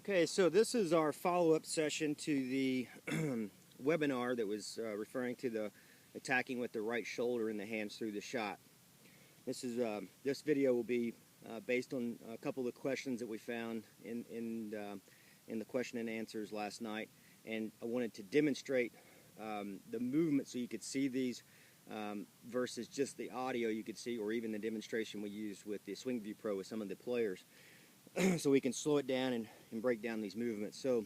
Okay, so this is our follow-up session to the webinar that was referring to the attacking with the right shoulder and the hands through the shot. This video will be based on a couple of questions that we found in the question and answers last night, and I wanted to demonstrate the movement so you could see these versus just the audio you could see, or even the demonstration we used with the SwingView Pro with some of the players. So we can slow it down and break down these movements. So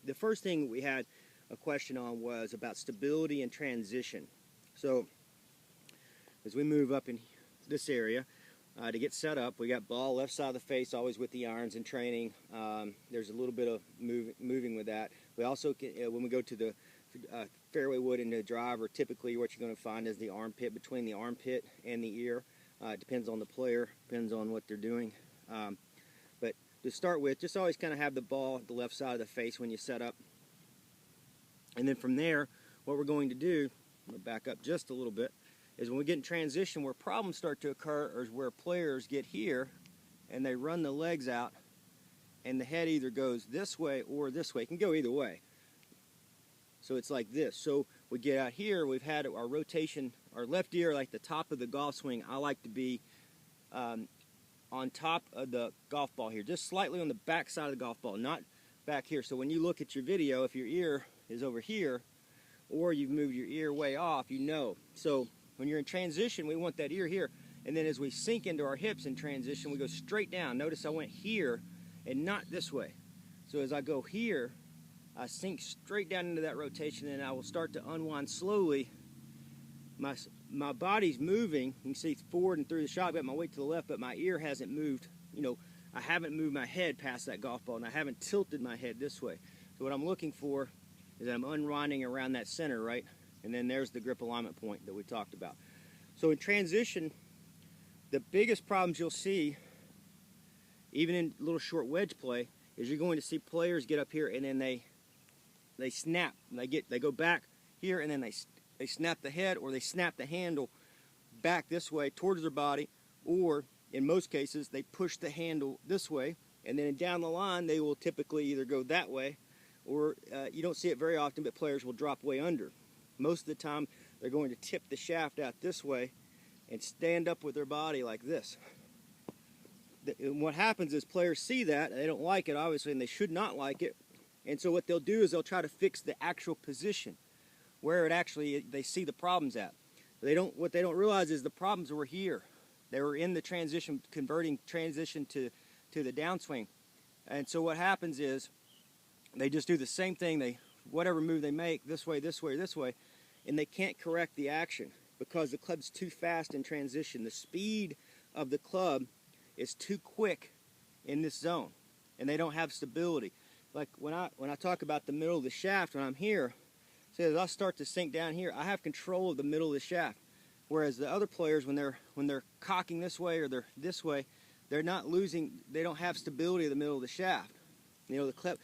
the first thing we had a question on was about stability and transition. So as we move up in this area to get set up, we got ball left side of the face, always with the irons in training. There's a little bit of moving with that. We also can, when we go to the fairway wood and the driver, typically what you're going to find is the armpit, between the armpit and the ear. It depends on the player, depends on what they're doing. But to start with, just always kind of have the ball at the left side of the face when you set up. And then from there, what we're going to do, I'm going to back up just a little bit, is when we get in transition, where problems start to occur is where players get here and they run the legs out and the head either goes this way or this way. It can go either way. So it's like this. So we get out here, we've had our rotation, our left ear like the top of the golf swing. I like to be on top of the golf ball here, just slightly on the back side of the golf ball, not back here. So when you look at your video, if your ear is over here or you've moved your ear way off, you know. So when you're in transition, we want that ear here. And then as we sink into our hips in transition, we go straight down. Notice I went here and not this way. So as I go here, I sink straight down into that rotation, and I will start to unwind slowly. My body's moving. You can see forward and through the shot. I've got my weight to the left, but my ear hasn't moved. You know, I haven't moved my head past that golf ball, and I haven't tilted my head this way. So what I'm looking for is that I'm unwinding around that center, right? And then there's the grip alignment point that we talked about. So in transition, the biggest problems you'll see, even in little short wedge play, is you're going to see players get up here and then they snap. They go back here and then they snap the head, or they snap the handle back this way towards their body, or in most cases they push the handle this way, and then down the line they will typically either go that way, or you don't see it very often, but players will drop way under. Most of the time they're going to tip the shaft out this way and stand up with their body like this. And what happens is players see that, they don't like it obviously, and they should not like it, and so what they'll do is they'll try to fix the actual position where it actually they see the problems at. What they don't realize is the problems were here. They were in the transition, converting transition to the downswing. And so what happens is they just do the same thing, whatever move they make, this way, this way, this way, and they can't correct the action because the club's too fast in transition. The speed of the club is too quick in this zone, and they don't have stability. Like when I talk about the middle of the shaft, when I'm here, so as I start to sink down here, I have control of the middle of the shaft. Whereas the other players, when they're cocking this way or they're this way, they're not losing. They don't have stability of the middle of the shaft. You know, the club,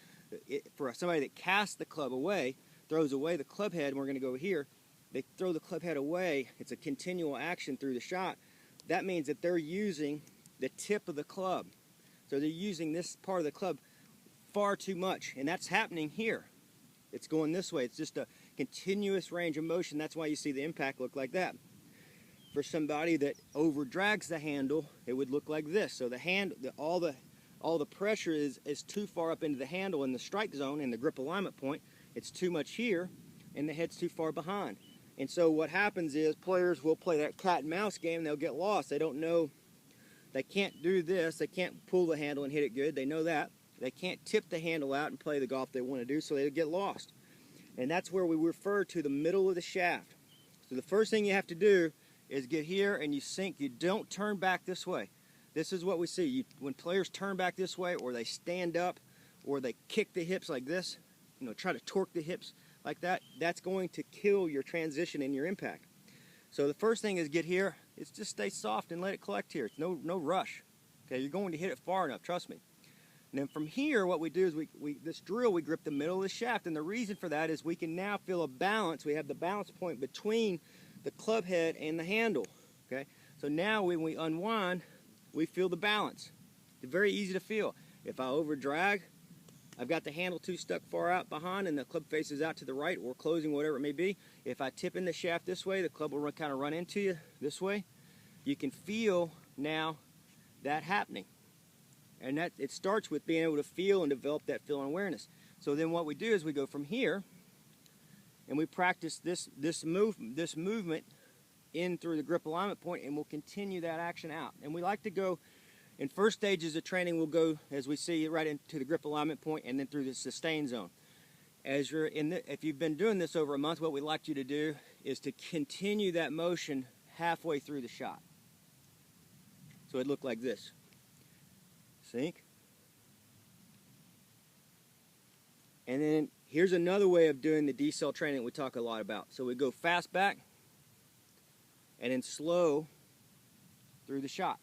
for somebody that casts the club away, throws away the club head, and we're going to go here. They throw the club head away. It's a continual action through the shot. That means that they're using the tip of the club. So they're using this part of the club far too much, and that's happening here. It's going this way. It's just a continuous range of motion. That's why you see the impact look like that. For somebody that over drags the handle, it would look like this. So the all the pressure is too far up into the handle in the strike zone and the grip alignment point. It's too much here, and the head's too far behind. And so what happens is players will play that cat and mouse game. They'll get lost. They don't know. They can't do this. They can't pull the handle and hit it good. They know that. They can't tip the handle out and play the golf they want to do, so they get lost. And that's where we refer to the middle of the shaft. So the first thing you have to do is get here and you sink. You don't turn back this way. This is what we see. When players turn back this way, or they stand up, or they kick the hips like this, you know, try to torque the hips like that, that's going to kill your transition and your impact. So the first thing is get here. It's just stay soft and let it collect here. It's no rush. Okay, you're going to hit it far enough, trust me. And then from here, what we do is this drill, we grip the middle of the shaft. And the reason for that is we can now feel a balance. We have the balance point between the club head and the handle. Okay, so now when we unwind, we feel the balance. It's very easy to feel. If I over drag, I've got the handle too stuck far out behind and the club faces out to the right or closing, whatever it may be. If I tip in the shaft this way, the club will kind of run into you this way. You can feel now that happening. And that it starts with being able to feel and develop that feeling awareness. So then what we do is we go from here and we practice this movement in through the grip alignment point, and we'll continue that action out. And we like to go in first stages of training, we'll go, as we see, right into the grip alignment point and then through the sustain zone. As you're if you've been doing this over a month, what we'd like you to do is to continue that motion halfway through the shot. So it'd look like this. Sink. And then here's another way of doing the decel training we talk a lot about. So we go fast back and then slow through the shot.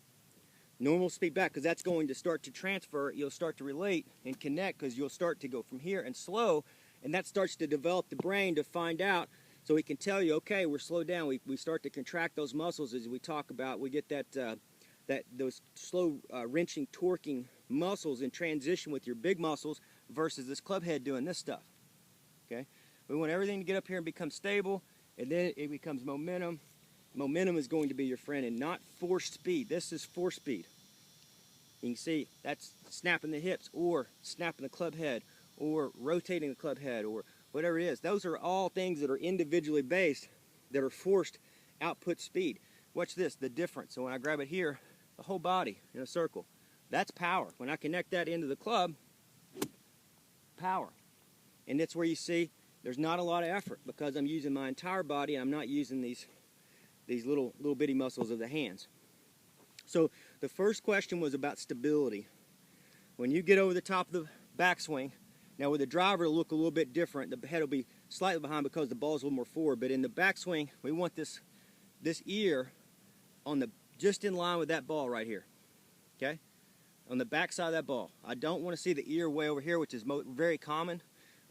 Normal speed back, because that's going to start to transfer. You'll start to relate and connect because you'll start to go from here and slow, and that starts to develop the brain to find out, so we can tell you, okay, we're slowed down. We start to contract those muscles as we talk about. We get those slow wrenching, torquing muscles in transition with your big muscles versus this club head doing this stuff. Okay, we want everything to get up here and become stable, and then it becomes momentum. Momentum is going to be your friend and not forced speed. This is force speed. You can see that's snapping the hips or snapping the club head or rotating the club head or whatever it is. Those are all things that are individually based that are forced output speed. Watch this, the difference. So when I grab it here, the whole body in a circle, that's power. When I connect that into the club, power. And that's where you see there's not a lot of effort because I'm using my entire body and I'm not using these little bitty muscles of the hands. So the first question was about stability. When you get over the top of the backswing, now with the driver it'll look a little bit different. The head will be slightly behind because the ball's a little more forward, but in the backswing we want this ear on just in line with that ball right here. Okay? On the back side of that ball. I don't want to see the ear way over here, which is very common.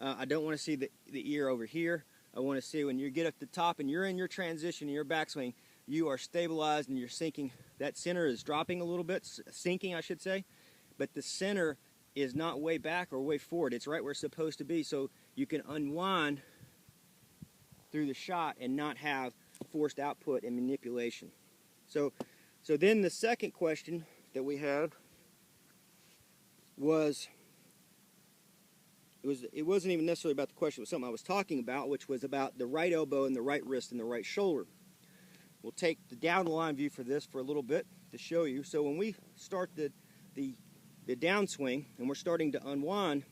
I don't want to see the ear over here. I want to see when you get up the top and you're in your transition in your backswing, you are stabilized and you're sinking. That center is dropping a little bit, sinking I should say, but the center is not way back or way forward. It's right where it's supposed to be, so you can unwind through the shot and not have forced output and manipulation. So then the second question that we had was, it wasn't even necessarily about the question, it was something I was talking about, which was about the right elbow and the right wrist and the right shoulder. We'll take the down the line view for this for a little bit to show you. So when we start the downswing and we're starting to unwind,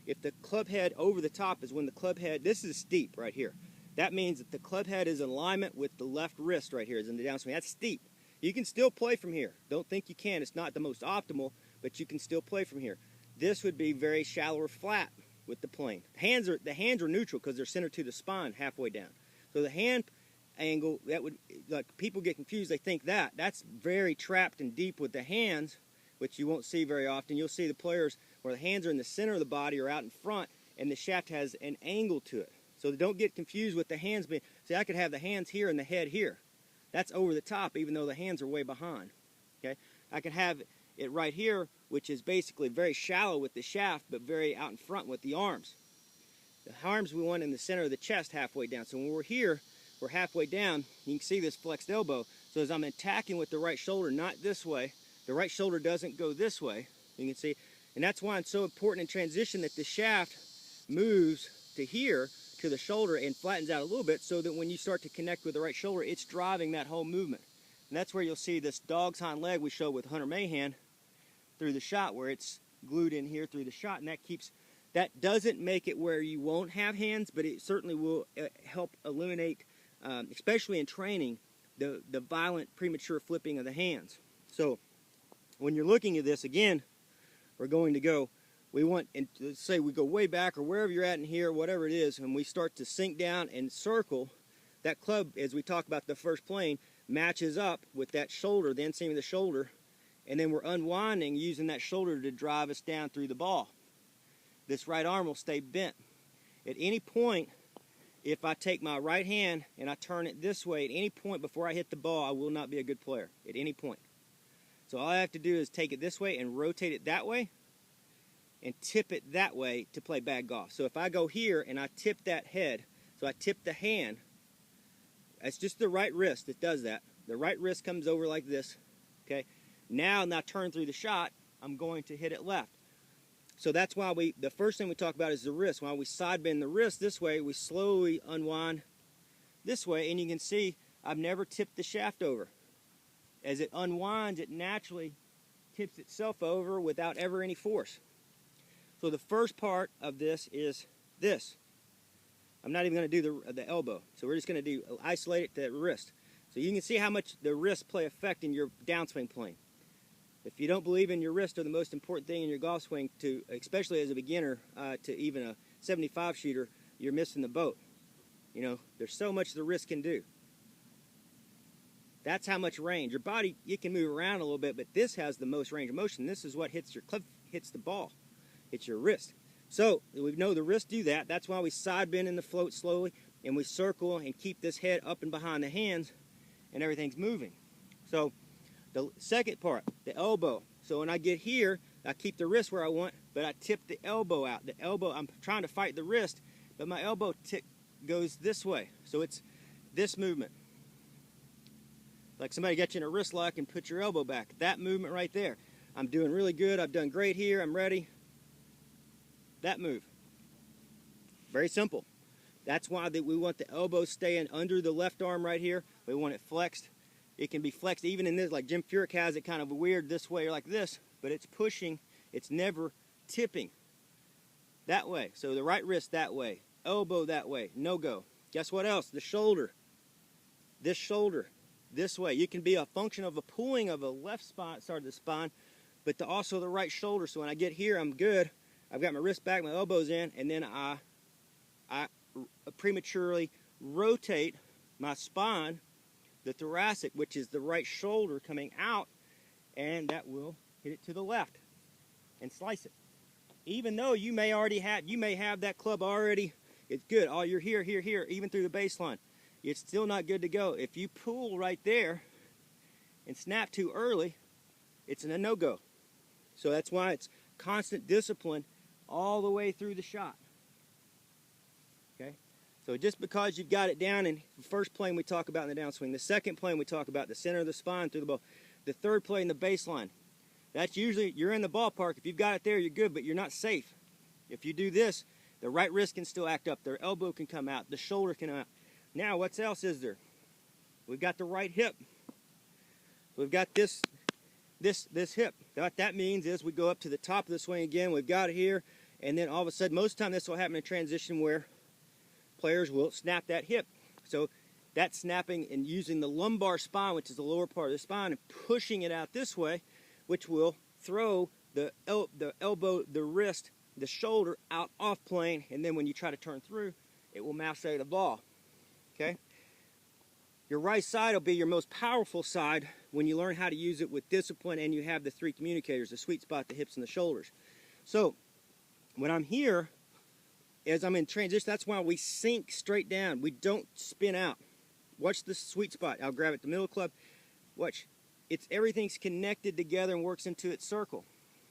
if the club head over the top is when the club head, this is steep right here. That means that the club head is in alignment with the left wrist right here is in the downswing. That's steep. You can still play from here. Don't think you can. It's not the most optimal, but you can still play from here. This would be very shallow or flat with the plane. The hands are neutral because they're centered to the spine halfway down. So the hand angle, that would, like people get confused, they think that's very trapped and deep with the hands, which you won't see very often. You'll see the players where the hands are in the center of the body or out in front and the shaft has an angle to it. So don't get confused with the hands being, see, I could have the hands here and the head here. That's over the top even though the hands are way behind. Okay, I could have it right here, which is basically very shallow with the shaft but very out in front with the arms. The arms we want in the center of the chest halfway down. So when we're here, we're halfway down, you can see this flexed elbow. So as I'm attacking with the right shoulder, not this way, the right shoulder doesn't go this way, you can see. And that's why it's so important in transition that the shaft moves to here, to the shoulder, and flattens out a little bit so that when you start to connect with the right shoulder, it's driving that whole movement. And that's where you'll see this dog's hind leg we showed with Hunter Mahan through the shot, where it's glued in here through the shot, and that doesn't make it where you won't have hands, but it certainly will help eliminate, especially in training, the violent premature flipping of the hands. So when you're looking at this, again, we're going to go, we want, and let's say we go way back or wherever you're at in here, whatever it is, and we start to sink down and circle, that club, as we talk about the first plane, matches up with that shoulder, the inseam of the shoulder, and then we're unwinding using that shoulder to drive us down through the ball. This right arm will stay bent. At any point, if I take my right hand and I turn it this way, at any point before I hit the ball, I will not be a good player, at any point. So all I have to do is take it this way and rotate it that way, and tip it that way to play bad golf. So if I go here and I tip that head, so I tip the hand, that's just the right wrist that does that. The right wrist comes over like this, okay? Now turn through the shot, I'm going to hit it left. So that's why the first thing we talk about is the wrist. While we side bend the wrist this way, we slowly unwind this way, and you can see I've never tipped the shaft over. As it unwinds, it naturally tips itself over without ever any force. So the first part of this is this. I'm not even going to do the elbow. So we're just going to isolate it to the wrist. So you can see how much the wrists play effect in your downswing playing. If you don't believe in your wrist are the most important thing in your golf swing, especially as a beginner, to even a 75 shooter, you're missing the boat. You know, there's so much the wrist can do. That's how much range. Your body, you can move around a little bit, but this has the most range of motion. This is what hits your club, hits the ball. It's your wrist. So we know the wrists do that. That's why we side bend in the float slowly, and we circle and keep this head up and behind the hands, and everything's moving. So the second part, the elbow. So when I get here, I keep the wrist where I want, but I tip the elbow out. The elbow, I'm trying to fight the wrist, but my elbow goes this way. So it's this movement. Like somebody got you in a wrist lock and put your elbow back. That movement right there. I'm doing really good. I've done great here. I'm ready. That move. Very simple. That's why we want the elbow staying under the left arm right here. We want it flexed. It can be flexed even in this, like Jim Furyk has it kind of weird this way or like this, but it's pushing. It's never tipping. That way. So the right wrist that way. Elbow that way. No go. Guess what else? The shoulder. This shoulder. This way. You can be a function of a pulling of a left side of the spine, but also the right shoulder. So when I get here, I'm good. I've got my wrist back, my elbows in, and then I prematurely rotate my spine, the thoracic, which is the right shoulder coming out, and that will hit it to the left and slice it. Even though you may have that club already, it's good. Oh, you're here, even through the baseline. It's still not good to go. If you pull right there and snap too early, it's a no-go. So that's why it's constant discipline all the way through the shot. Okay? So just because you've got it down in the first plane we talk about in the downswing, the second plane we talk about the center of the spine through the ball, the third plane the baseline. That's usually, you're in the ballpark. If you've got it there, you're good, but you're not safe. If you do this, the right wrist can still act up. Their elbow can come out. The shoulder can come out. Now, what else is there? We've got the right hip. We've got this hip. What that means is we go up to the top of the swing again. We've got it here, and then all of a sudden, most of the time this will happen in transition where players will snap that hip. So that's snapping and using the lumbar spine, which is the lower part of the spine, and pushing it out this way, which will throw the elbow, the wrist, the shoulder out off plane, and then when you try to turn through, it will massate the ball. Okay? Your right side will be your most powerful side when you learn how to use it with discipline and you have the three communicators, the sweet spot, the hips, and the shoulders. So when I'm here, as I'm in transition, that's why we sink straight down. We don't spin out. Watch the sweet spot. I'll grab it the middle club. Watch. Everything's connected together and works into its circle.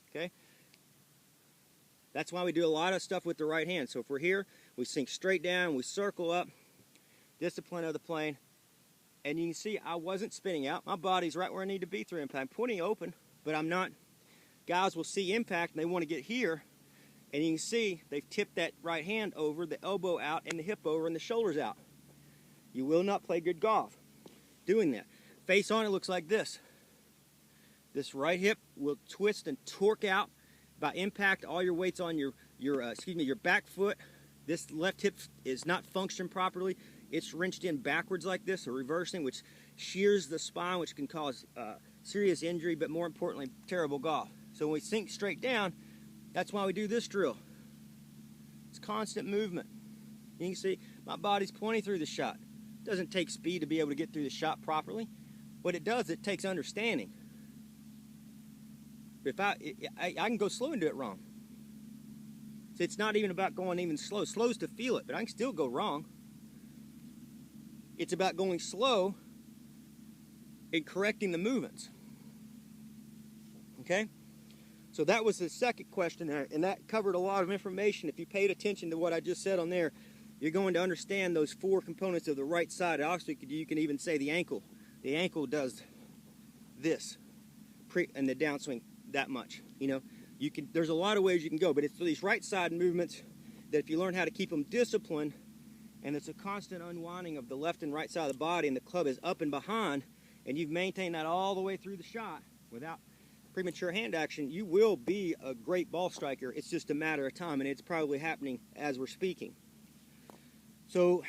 Okay? That's why we do a lot of stuff with the right hand. So if we're here, we sink straight down, we circle up, discipline of the plane, and you can see I wasn't spinning out. My body's right where I need to be through impact. I'm pointing open, but I'm not. Guys will see impact and they want to get here, and you can see they've tipped that right hand over, the elbow out, and the hip over, and the shoulders out. You will not play good golf doing that. Face on, it looks like this. This right hip will twist and torque out by impact. All your weight's on your back foot. This left hip is not functioning properly. It's wrenched in backwards like this, or reversing, which shears the spine, which can cause serious injury, but more importantly, terrible golf. So when we sink straight down, that's why we do this drill. It's constant movement. You can see my body's pointing through the shot. It doesn't take speed to be able to get through the shot properly. What it does, it takes understanding. If I can go slow and do it wrong. So it's not even about going even slow. Slow's to feel it, but I can still go wrong. It's about going slow and correcting the movements. Okay? So that was the second question there, and that covered a lot of information. If you paid attention to what I just said on there, you're going to understand those four components of the right side. Also, you can even say the ankle. The ankle does this, and the downswing that much. You know, there's a lot of ways you can go, but it's these right side movements that if you learn how to keep them disciplined, and it's a constant unwinding of the left and right side of the body, and the club is up and behind, and you've maintained that all the way through the shot without premature hand action, you will be a great ball striker. It's just a matter of time, and it's probably happening as we're speaking. So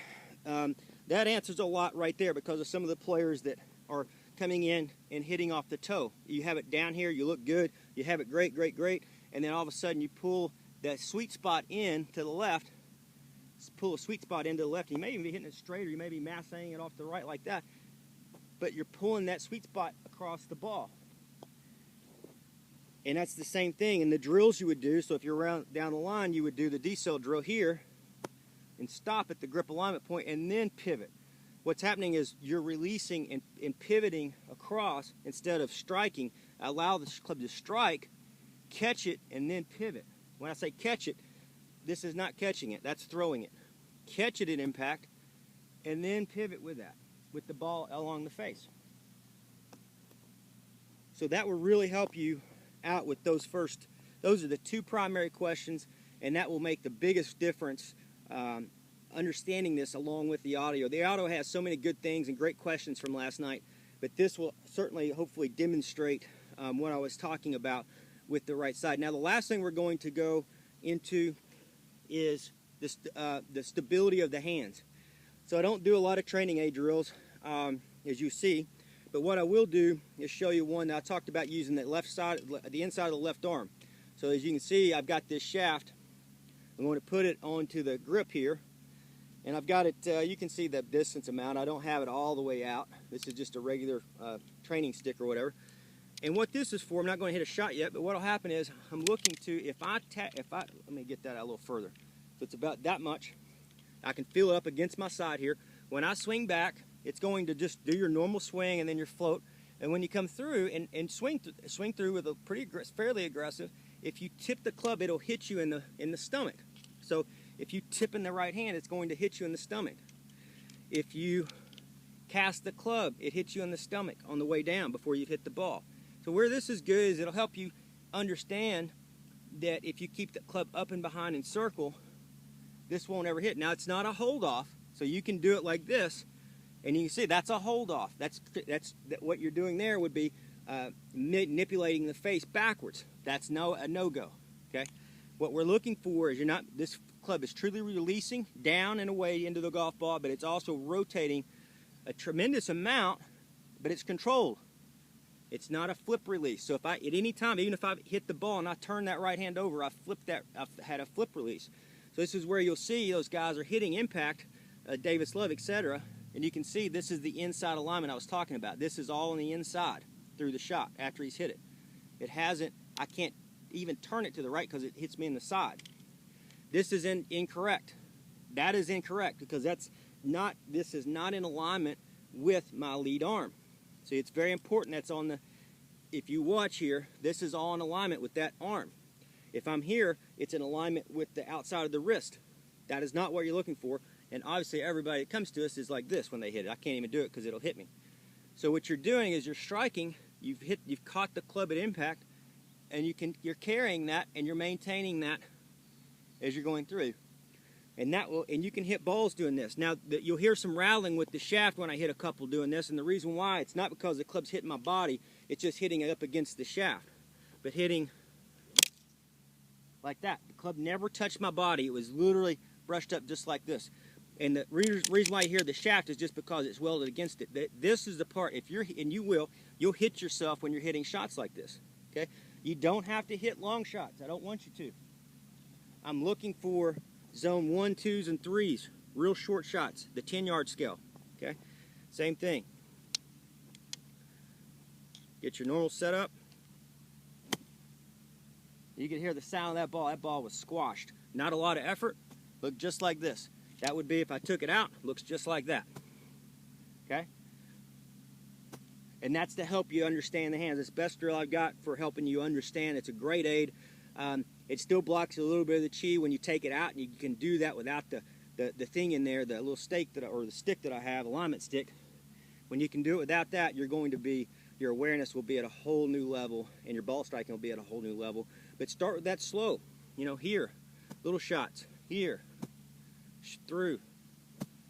that answers a lot right there because of some of the players that are coming in and hitting off the toe. You have it down here, you look good, you have it great, and then all of a sudden you pull that sweet spot in to the left, pull a sweet spot into the left. You may even be hitting it straight, or you may be massing it off the right like that, but you're pulling that sweet spot across the ball. And that's the same thing in the drills you would do. So if you're down the line, you would do the decel drill here and stop at the grip alignment point and then pivot. What's happening is you're releasing and pivoting across instead of striking. Allow the club to strike, catch it, and then pivot. When I say catch it, this is not catching it, that's throwing it. Catch it at impact and then pivot with that, with the ball along the face. So that will really help you out with those are the two primary questions, and that will make the biggest difference understanding this along with the audio. The audio has so many good things and great questions from last night, but this will certainly hopefully demonstrate what I was talking about with the right side. Now the last thing we're going to go into is the stability of the hands. So I don't do a lot of training aid drills as you see. But what I will do is show you one that I talked about using the left side, the inside of the left arm. So as you can see, I've got this shaft. I'm going to put it onto the grip here. And I've got it, you can see the distance amount. I don't have it all the way out. This is just a regular training stick or whatever. And what this is for, I'm not going to hit a shot yet, but what will happen is I'm looking to, let me get that out a little further. So it's about that much. I can feel it up against my side here. When I swing back, it's going to just do your normal swing and then your float. And when you come through and swing through with a fairly aggressive, if you tip the club, it'll hit you in the stomach. So if you tip in the right hand, it's going to hit you in the stomach. If you cast the club, it hits you in the stomach on the way down before you've hit the ball. So where this is good is it'll help you understand that if you keep the club up and behind in circle, this won't ever hit. Now it's not a hold off, so you can do it like this. And you can see that's a hold off. That's what you're doing there would be manipulating the face backwards. That's a no-go. Okay. What we're looking for is this club is truly releasing down and away into the golf ball, but it's also rotating a tremendous amount, but it's controlled. It's not a flip release. So if at any time, even if I hit the ball and I turn that right hand over, I've had a flip release. So this is where you'll see those guys are hitting impact, Davis Love, etc. And you can see this is the inside alignment I was talking about. This is all on the inside through the shot after he's hit it. I can't even turn it to the right because it hits me in the side. This is incorrect. That is incorrect because this is not in alignment with my lead arm. See, it's very important if you watch here, this is all in alignment with that arm. If I'm here, it's in alignment with the outside of the wrist. That is not what you're looking for. And obviously everybody that comes to us is like this when they hit it. I can't even do it because it'll hit me. So what you're doing is you're striking, you've caught the club at impact, and you're carrying that and you're maintaining that as you're going through. And you can hit balls doing this. Now you'll hear some rattling with the shaft when I hit a couple doing this, and the reason why, it's not because the club's hitting my body, it's just hitting it up against the shaft. But hitting like that. The club never touched my body. It was literally brushed up just like this. And the reason why you hear the shaft is just because it's welded against it. This is the part, you'll hit yourself when you're hitting shots like this. Okay? You don't have to hit long shots. I don't want you to. I'm looking for zone 1, 2s, and 3s. Real short shots, the 10-yard scale. Okay? Same thing. Get your normal setup. You can hear the sound of that ball. That ball was squashed. Not a lot of effort. Looked just like this. That would be if I took it out. Looks just like that. Okay? And that's to help you understand the hands. It's the best drill I've got for helping you understand. It's a great aid. It still blocks a little bit of the chi when you take it out, and you can do that without the thing in there, the little stake or the stick that I have, alignment stick. When you can do it without that, your awareness will be at a whole new level, and your ball striking will be at a whole new level. But start with that slow. Here, little shots, here, through,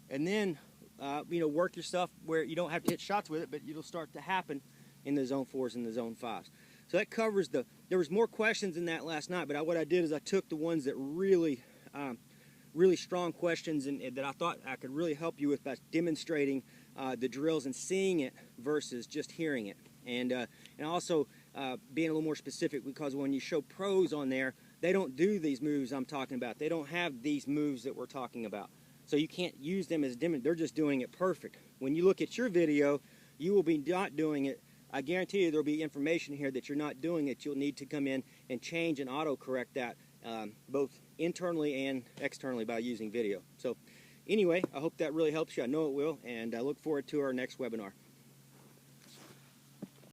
and then work your stuff where you don't have to hit shots with it, but it'll start to happen in the zone 4s and the zone 5s. So that covers there was more questions in that last night, but what I did is I took the ones that really strong questions and that I thought I could really help you with by demonstrating the drills and seeing it versus just hearing it. And also being a little more specific, because when you show pros on there, they don't do these moves I'm talking about. They don't have these moves that we're talking about. So you can't use them as they're just doing it perfect. When you look at your video, you will be not doing it. I guarantee you there'll be information here that you're not doing it. You'll need to come in and change and auto-correct that both internally and externally by using video. So anyway, I hope that really helps you. I know it will, and I look forward to our next webinar.